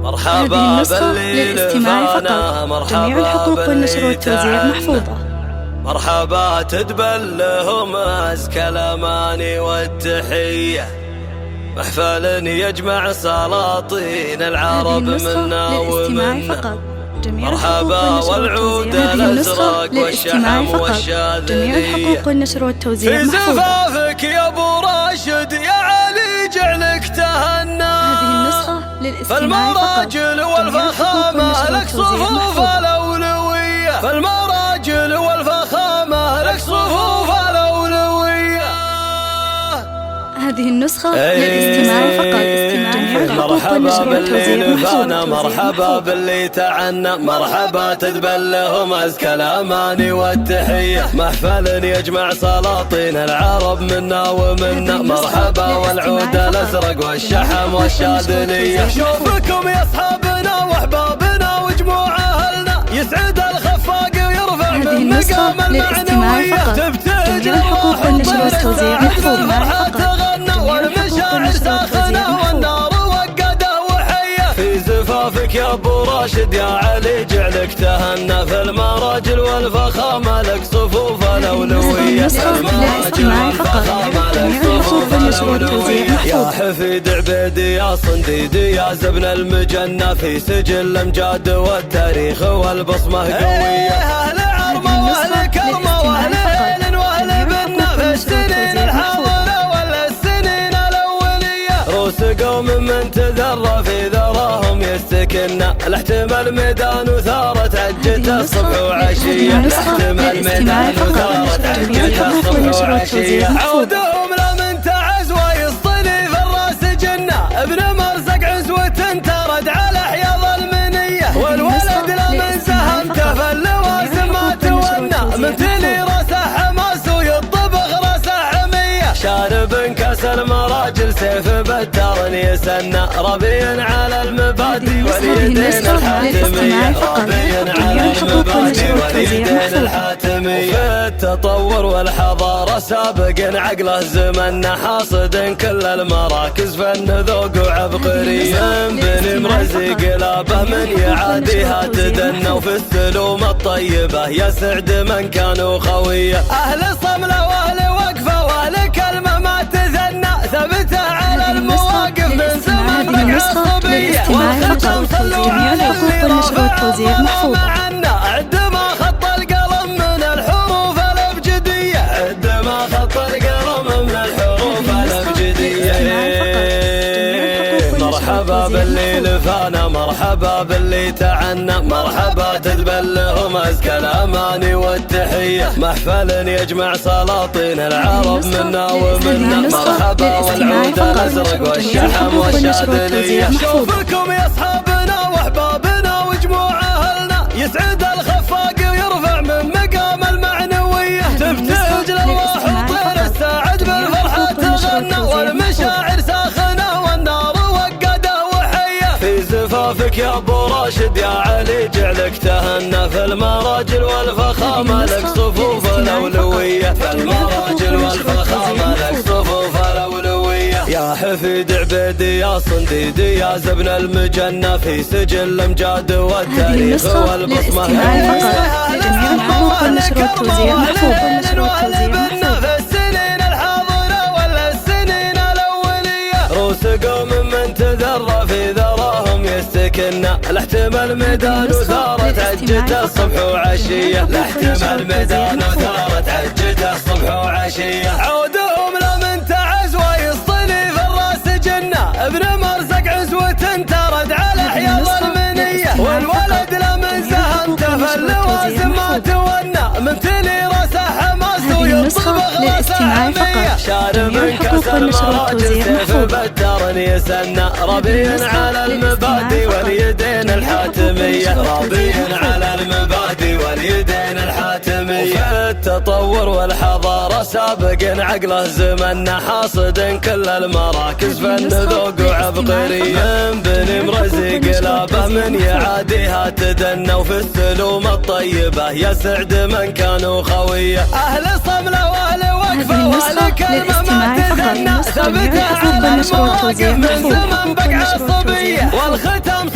هذه النسخة للاستماع فقط. جميع الحقوق والنشر والتوزيع محفوظة. مرحبا تدبل لهم أزكى الأماني والتحية، محفل يجمع سلاطين العرب منا ومنا. مرحبا والعود الأزرق والشحم والشاذلية، جميع الحقوق والنشر والتوزيع في زفافك يا ابو راشد يا علي جعلك تهنى. هذه النسخة للاستماع فقط. فالمراجل والفخامة لك صفوف الأولوية، فالمراجل والفخامة لك صفوف الأولوية. هذه النسخة للاستماع فقط. مرحبا باللي نفانا، مرحبا باللي تعنى، مرحبا تدبل لهم أزكى الأماني والتحية، محفل يجمع سلاطين العرب منا ومنا. مرحبا والعود الأزرق والشحم والشاذلية، شوفكم يا أصحابنا وأحبابنا وجموع أهلنا، يسعد الخفاق ويرفع من مقام المعنوية، تبتهج الحقوق والنشر والتوزيع محفوظة. والمشاعر ساخنة والنار وقده وحية، في زفافك يا ابو راشد يا علي جعلك تهنى، في المراجل والفخامة لك صفوف الأولوية، المراجل والفخامة لك صفوف الأولوية. يا حفيد عبيدي يا صنديدي يا زبن المجنة، في سجل الأمجاد والتاريخ والبصمة قوية. أهل عرمة وأهل كرمة وأهل هيل وأهل بنا، في السنين الحاضرة قوم من تذرى في ذراهم يستكنا، لاحتمال ميدان وثارة عجته الصبح وعشية، لاحتمال ميدان وثارة عجته الصبح وعشية. عودهم لمن تعز ويصطلي في الراس جنة، ابن مرزق عزوة ترد على حياض المنية، والولد لمن سهمته في اللوازم ما تونى، من تلي راسه حماس ويطبخ راسه حمية، شارب كاس المراجل سيف بتار يسنى، ربيا على المبادئ واليدين الحاتمية، ربيا على المبادئ واليدين الحاتمية. في التطور والحضارة سابق عقله زمنا، حاصد كل المراكز فن ذوق وعبقرية، بني مرزي قلابه من يعاديها تدنى، وفي السلوم الطيبة يسعد من كانوا خوية. أهل صملة وأهل وقفة وأهل كلمة ما تثنى، ثبت على المواقف من زمن بقى الصبية، والختم صلوا على اللي رافع معنا، عد ما خط القلم من الحروف الأبجدية، عد ما خط القلم من الحروف الأبجدية. مرحبا باللي لفانا، مرحبا باللي تعنى، مرحبا تدبل لهم أزكى الأماني والتحية، محفل يجمع سلاطين العرب منا ومنا. مرحبا والعود الأزرق والشحم والشاذلية، شوفكم يا أصحابنا وأحبابنا وجموع أهلنا، يسعد الخفاق ويرفع من مقام المعنوية، تبتهج الأرواح وطير الساعد بالفرحة تغنى، والمشاعر ساخنة والنار وقده وحية، في زفافك يا ابو راشد يا علي جعلك تهنى، في المراجل والفخامة لك صفوف الأولوية، في المراجل والفخامة لك صفوف الأولوية. يا حفيد عبيدي يا صنديدي يا زبن المجنة، في سجل الأمجاد والتاريخ والبصمة قوية. جميع الحقوق والنشر والتوزيع محفوظة. في السنين الحاضرة ولا السنين الأولية، روس قوم من تذرى في ذراهم يستكنا، لاحتمال ميدان وثارة عجته الصبح وعشية، لاحتمال ميدان وثارة عجته الصبح وعشية. عودهم لمن تعز ويصطلي في الراس جنة، ابن مرزق عزوة ترد على حياض المنية، والولد لمن سهمته في اللوازم ما تونى، من تلي راسه حماس ويطبخ راسه حمية، شارب كاس المراجل سيف بتار يسنى، ربيا على المبادئ واليدين الحاتمية، ربيا على المبادئ واليدين الحاتمية. وفي التطور والحضارة سابق عقله زمنا، حاصد كل المراكز فن ذوق وعبقرية، بني مرزي قلابه من يعاديها تدنى، وفي السلوم الطيبة يسعد من كانوا خوية. أهل صملة وأهل وقفة وأهل كلمة ما تثنى، ثبت على المواقف من زمن بقى الصبية، والختم